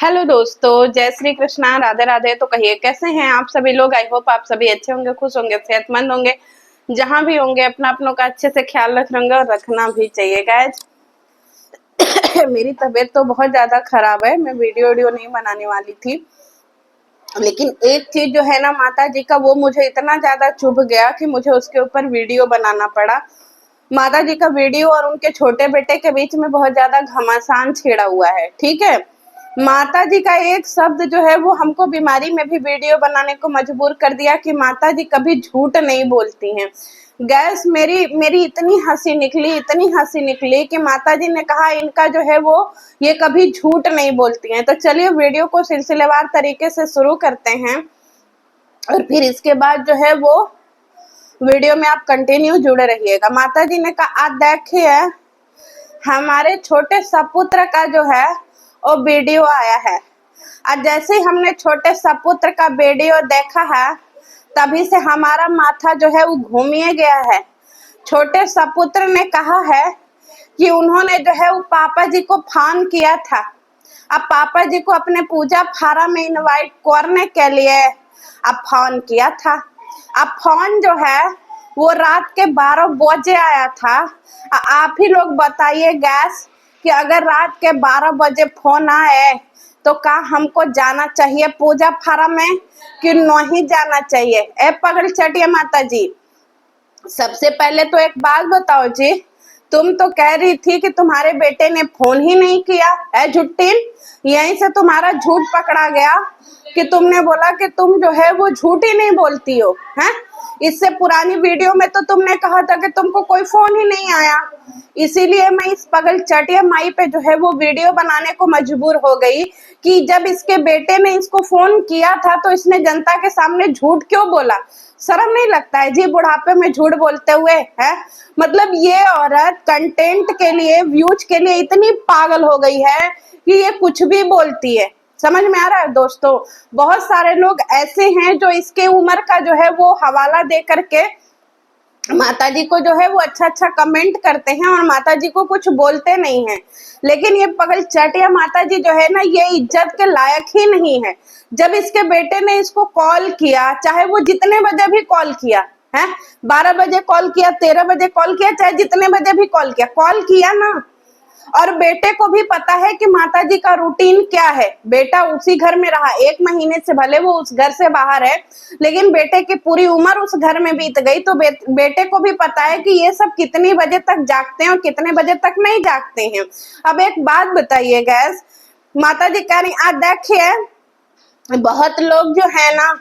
Hello दोस्तों, जय श्री कृष्णा, राधे राधे। तो कहिए कैसे हैं आप सभी लोग। आई होप आप सभी अच्छे होंगे, खुश होंगे, सेहतमंद होंगे। जहां भी होंगे अपना अपनों का अच्छे से ख्याल रख रहे होंगे और रखना भी चाहिए गाइज। मेरी तबीयत तो बहुत ज्यादा खराब है। मैं वीडियो नहीं बनाने वाली थी, लेकिन एक चीज जो है ना माता जी का, वो मुझे इतना ज्यादा चुभ गया कि मुझे उसके ऊपर वीडियो बनाना पड़ा। माता जी का वीडियो और उनके छोटे बेटे के बीच में बहुत ज्यादा घमासान छिड़ा हुआ है। ठीक है, माता जी का एक शब्द जो है वो हमको बीमारी में भी वीडियो बनाने को मजबूर कर दिया कि माता जी कभी झूठ नहीं बोलती हैं। गैस मेरी मेरी इतनी हंसी निकली कि माता जी ने कहा इनका जो है वो ये कभी झूठ नहीं बोलती हैं। तो चलिए वीडियो को सिलसिलेवार तरीके से शुरू करते हैं और फिर इसके बाद जो है वो वीडियो में आप कंटिन्यू जुड़े रहिएगा। माता जी ने कहा आज देखिए हमारे छोटे सपुत्र का जो है वो वीडियो आया है। और जैसे ही हमने छोटे सपुत्र का वीडियो देखा है तभी से हमारा माथा जो है वो घूमिए गया है। छोटे सपुत्र ने कहा है कि उन्होंने जो है वो पापा जी को फोन किया था। अब पापा जी को अपने पूजा फारा में इनवाइट करने के लिए अब फोन किया था। अब फोन जो है वो रात के 12 बजे आया था। आप ही लोग बताइए गैस कि अगर रात के 12 बजे फोन आए तो का हमको जाना चाहिए पूजा फारा में कि नहीं जाना चाहिए। ए पगल चटिया माता जी, सबसे पहले तो एक बात बताओ जी, तुम तो कह रही थी कि तुम्हारे बेटे ने फोन ही नहीं किया है झुट्टीन। यहीं से तुम्हारा झूठ पकड़ा गया कि तुमने बोला कि तुम जो है वो झूठ ही नहीं बोलती हो। हैं, इससे पुरानी वीडियो में तो तुमने कहा था कि तुमको कोई फोन ही नहीं आया। इसीलिए मैं इस पगल चटिया माई पे जो है वो वीडियो बनाने को मजबूर हो गई कि जब इसके बेटे ने इसको फोन किया था तो इसने जनता के सामने झूठ क्यों बोला। शर्म नहीं लगता है जी बुढ़ापे में झूठ बोलते हुए। है मतलब ये औरत कंटेंट के लिए, व्यूज के लिए इतनी पागल हो गई है कि ये कुछ भी बोलती है। समझ में आ रहा है दोस्तों। बहुत सारे लोग ऐसे हैं जो इसके उम्र का जो है वो हवाला दे करके माता जी को जो है वो अच्छा अच्छा कमेंट करते हैं और माता जी को कुछ बोलते नहीं हैं। लेकिन ये पगल चटिया माता जी जो है ना, ये इज्जत के लायक ही नहीं है। जब इसके बेटे ने इसको कॉल किया, चाहे वो जितने बजे भी कॉल किया है, 12 बजे कॉल किया, 13 बजे कॉल किया, चाहे जितने बजे भी कॉल किया ना। और बेटे को भी पता है कि माता जी का रूटीन क्या है। बेटा उसी घर में रहा 1 महीने से, भले वो उस घर से बाहर है, लेकिन बेटे की पूरी उम्र उस घर में बीत गई। तो बेटे को भी पता है कि ये सब कितने बजे तक जागते हैं और कितने बजे तक नहीं जागते हैं। अब एक बात बताइए गैस, माता जी कह रही आज देखिए बहुत लोग जो है ना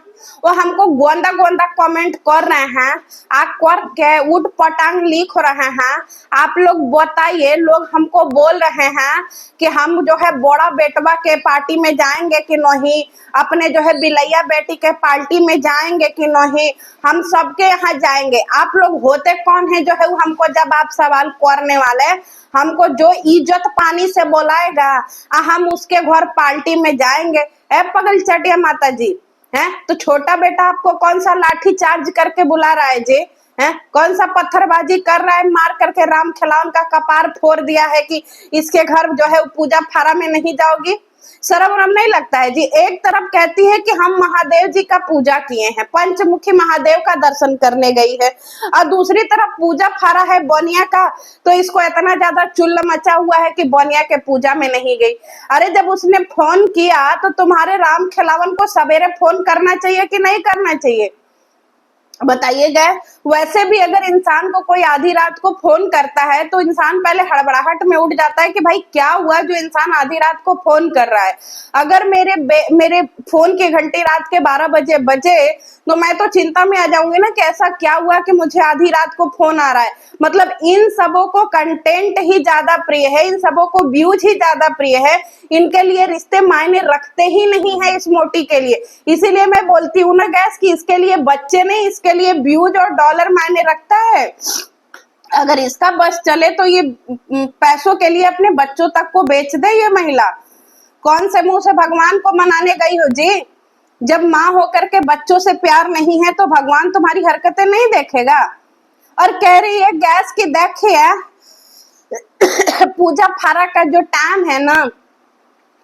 वो हमको गोंदा गोंदा कमेंट कर रहे हैं, आप कर के उठ पटांग लिख रहे हैं। आप लोग बताइए, लोग हमको बोल रहे हैं कि हम जो है बड़ा बेटवा के पार्टी में जाएंगे कि नहीं, अपने जो है बिलैया बेटी के पार्टी में जाएंगे कि नहीं, हम सबके यहाँ जाएंगे। आप लोग होते कौन है जो है वो हमको जब आप सवाल करने वाले। हमको जो इज्जत पानी से बुलाएगा हम उसके घर पार्टी में जाएंगे। ए पगल चटिया माता जी, है तो छोटा बेटा आपको कौन सा लाठी चार्ज करके बुला रहा है जी। है कौन सा पत्थरबाजी कर रहा है, मार करके राम खिलावन का कपार फोड़ दिया है कि इसके घर जो है पूजा फारा में नहीं जाओगी। शर्म वरम नहीं लगता है जी। एक तरफ कहती है कि हम महादेव जी का पूजा किए हैं, पंचमुखी महादेव का दर्शन करने गई है, और दूसरी तरफ पूजा फारा है बनिया का, तो इसको इतना ज्यादा चुल्ल मचा हुआ है कि बनिया के पूजा में नहीं गई। अरे जब उसने फोन किया तो तुम्हारे राम खिलावन को सवेरे फोन करना चाहिए कि नहीं करना चाहिए, बताइएगा। वैसे भी अगर इंसान को कोई आधी रात को फोन करता है तो इंसान पहले हड़बड़ाहट में उठ जाता है कि भाई क्या हुआ जो इंसान आधी रात को फोन कर रहा है। अगर मेरे फोन की घंटी रात के 12 बजे बजे तो मैं तो चिंता में आ जाऊंगी ना कि ऐसा क्या हुआ कि मुझे आधी रात को फोन आ रहा है। मतलब इन सबों को कंटेंट ही ज्यादा प्रिय है, इन सबों को व्यूज ही ज्यादा प्रिय है। इनके लिए रिश्ते मायने रखते ही नहीं है इस मोटी के लिए। इसीलिए मैं बोलती हूँ ना गैस कि इसके लिए बच्चे नहीं, इसके लिए व्यूज और डॉलर मायने रखता है। अगर इसका बस चले तो ये पैसों के लिए अपने बच्चों तक को बेच दे। ये महिला कौन से मुंह से भगवान को मनाने गई हो जी। जब माँ होकर के बच्चों से प्यार नहीं है तो भगवान तुम्हारी हरकतें नहीं देखेगा। और कह रही है गैस की देखिए पूजा फारा का जो टाइम है ना,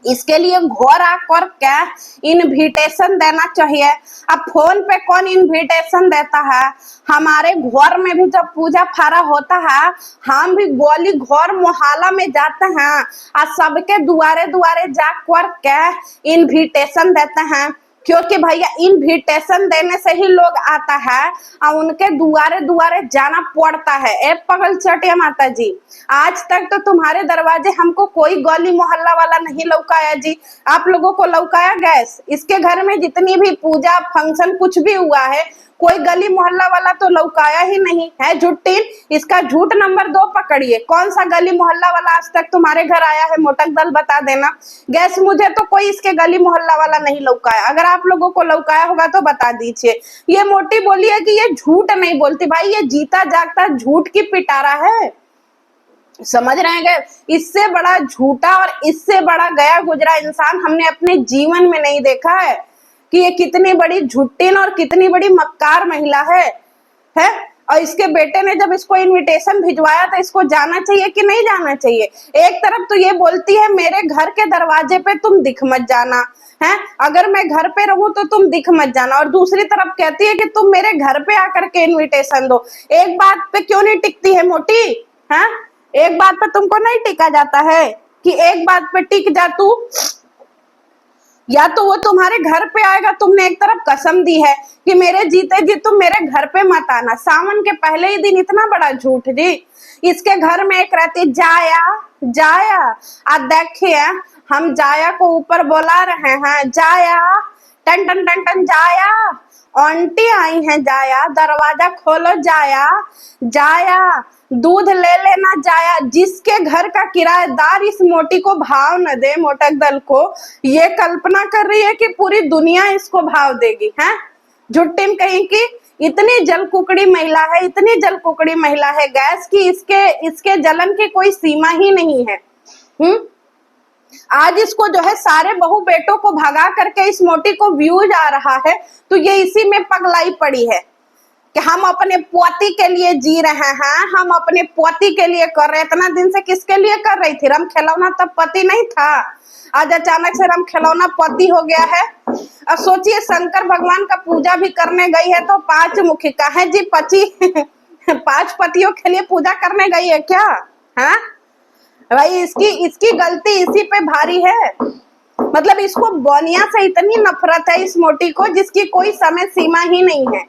इसके लिए घर आकर क्या इनविटेशन देना चाहिए। अब फोन पे कौन इनविटेशन देता है? हमारे घर में भी जब पूजा फारा होता है, हम भी गली घर मोहल्ला में जाते हैं और सबके दुआरे दुआरे जाकर क्या इनविटेशन देते हैं, क्योंकि भैया इनविटेशन देने से ही लोग आता है और उनके दुआरे दुआरे जाना पड़ता है। ए पगल चटिया माता जी, आज तक तो तुम्हारे दरवाजे हमको कोई गली मोहल्ला वाला नहीं लौकाया जी। आप लोगों को लौकाया गैस? इसके घर में जितनी भी पूजा फंक्शन कुछ भी हुआ है, कोई गली मोहल्ला वाला तो लौकाया ही नहीं है। झुट्टीन, इसका झूठ नंबर 2 पकड़िए। कौन सा गली मोहल्ला वाला आज तक तुम्हारे घर आया है? मोटक दल बता देना। गैस, मुझे तो कोई इसके गली मोहल्ला वाला नहीं लौकाया। अगर आप लोगों को लौकाया होगा तो बता दीजिए। ये मोटी बोली है कि ये झूठ नहीं बोलती। भाई, ये जीता जागता झूठ की पिटारा है, समझ रहे हैं? इससे बड़ा झूठा और इससे बड़ा गया गुजरा इंसान हमने अपने जीवन में नहीं देखा है कि ये कितनी बड़ी झुट्टीन और कितनी बड़ी मक्कार महिला है। और इसके बेटे ने जब इसको इनविटेशन भिजवाया तो इसको जाना चाहिए कि नहीं जाना चाहिए? एक तरफ तो ये बोलती है मेरे घर के दरवाजे पे तुम दिख मत जाना है, अगर मैं घर पे रहूं तो तुम दिख मत जाना, और दूसरी तरफ कहती है कि तुम मेरे घर पे आकर के इन्विटेशन दो। एक बात पे क्यों नहीं टिकती है मोटी? है, एक बात पे तुमको नहीं टिका जाता है कि एक बात पे टिक जा तू? या तो वो तुम्हारे घर पे आएगा, तुमने एक तरफ कसम दी है कि मेरे जीते जी तुम मेरे घर पे मत आना। सावन के पहले ही दिन इतना बड़ा झूठ जी। इसके घर में एक रहती जाया जाया, अब देखिए हम जाया को ऊपर बुला रहे हैं, जाया टन टन टन टन जाया, आंटी आई हैं जाया, दरवाजा खोलो जाया, जाया दूध ले लेना जाया। जिसके घर का किराएदार इस मोटी को भाव न दे, मोटक दल को, ये कल्पना कर रही है कि पूरी दुनिया इसको भाव देगी। हैं, झुट्टीन कहीं की इतनी जलकुकड़ी महिला है, इतनी जलकुकड़ी महिला है गैस की इसके जलन की कोई सीमा ही नहीं है। आज इसको जो है सारे बहू बेटों को भगा करके इस मोटी को व्यूज आ रहा है, तो ये इसी में पगलाई पड़ी है कि हम अपने पोती के लिए जी रहे हैं, हम अपने पोती के लिए कर रहे हैं। इतना दिन से किसके लिए कर रही थी? रम खिलौना तब पति नहीं था, आज अचानक से रम खिलौना पति हो गया है। अब सोचिए, शंकर भगवान का पूजा भी करने गई है तो 5 मुखी का है जी, 5 पतियों के लिए पूजा करने गई है क्या? हाँ भाई, इसकी गलती इसी पे भारी है। मतलब इसको बोनिया से इतनी नफरत है इस मोटी को, जिसकी कोई समय सीमा ही नहीं है।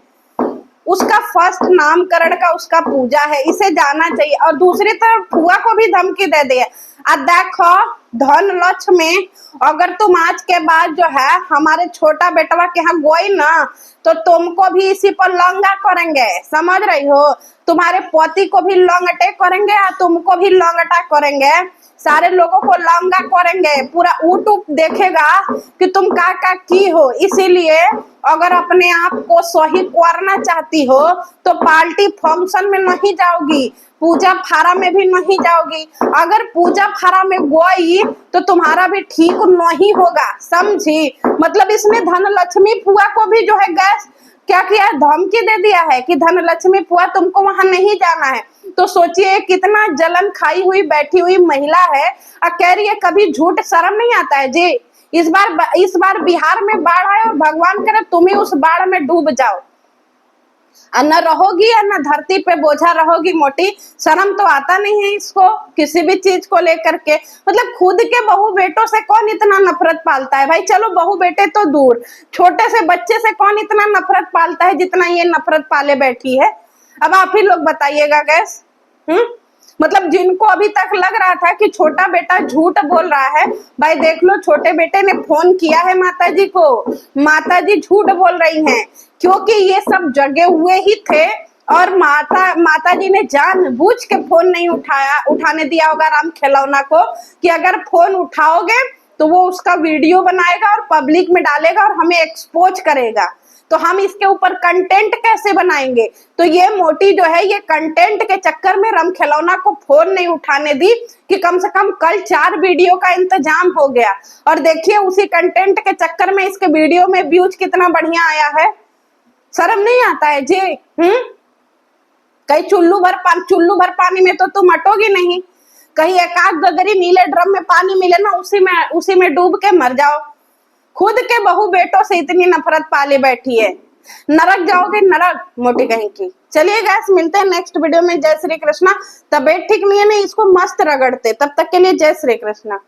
उसका फर्स्ट नामकरण का उसका पूजा है, इसे जाना चाहिए। और दूसरी तरफ फुआ को भी धमकी दे दी है। अब देखो धन लक्ष्मी, अगर तुम आज के बाद जो है हमारे छोटा बेटवा के यहाँ गोई ना, तो तुमको भी इसी पर लंगा करेंगे, समझ रही हो? तुम्हारे पति को भी लंगटे करेंगे और तुमको भी लंगटा करेंगे, सारे लोगों को लंगा करेंगे। पूरा यूट्यूब देखेगा कि तुम का की हो। इसीलिए अगर अपने आप को सही करना चाहती हो तो पार्टी फंक्शन में नहीं जाओगी, पूजा फारा में भी नहीं जाओगी। अगर पूजा फारा में गई तो तुम्हारा भी ठीक नहीं होगा, समझी? मतलब इसने धनलक्ष्मी फुआ को भी जो है गैस क्या किया, धमकी दे दिया है कि धनलक्ष्मी फुआ तुमको वहां नहीं जाना है। तो सोचिए कितना जलन खाई हुई बैठी हुई महिला है और कह रही है कभी झूठ शर्म नहीं आता है जी। इस बार बिहार में बाढ़ आए और भगवान करे तुम ही उस बाढ़ में डूब जाओ, न रहोगी या न धरती पे बोझा रहोगी। मोटी शर्म तो आता नहीं है इसको किसी भी चीज को लेकर के। मतलब खुद के बहू बेटों से कौन इतना नफरत पालता है? भाई चलो बहू बेटे तो दूर, छोटे से बच्चे से कौन इतना नफरत पालता है जितना ये नफरत पाले बैठी है? अब आप ही लोग बताइएगा गैस। मतलब जिनको अभी तक लग रहा था कि छोटा बेटा झूठ बोल रहा है, भाई देख लो छोटे बेटे ने फोन किया है माताजी को, माताजी झूठ बोल रही हैं, क्योंकि ये सब जगे हुए ही थे और माताजी ने जानबूझ के फोन नहीं उठाने दिया होगा राम खिलौना को कि अगर फोन उठाओगे तो वो उसका वीडियो बनाएगा और पब्लिक में डालेगा और हमें एक्सपोज करेगा, तो हम इसके ऊपर कंटेंट कैसे बनाएंगे? तो ये मोटी जो है ये कंटेंट के चक्कर में रम खिलौना को फोन नहीं उठाने दी कि कम से कम कल 4 वीडियो का इंतजाम हो गया। और देखिए उसी कंटेंट के चक्कर में इसके वीडियो में व्यूज कितना बढ़िया आया है। शर्म नहीं आता है जी? कहीं चुल्लू भर पानी में तो तुम अटोगी नहीं। कहीं एकाध गगरी नीले ड्रम में पानी मिले ना, उसी में डूब के मर जाओ। खुद के बहू बेटों से इतनी नफरत पाली बैठी है, नरक जाओगे नरक मोटी कहीं की। चलिए गैस, मिलते हैं नेक्स्ट वीडियो में। जय श्री कृष्णा। तबीयत ठीक नहीं है ना, इसको मस्त रगड़ते। तब तक के लिए जय श्री कृष्णा।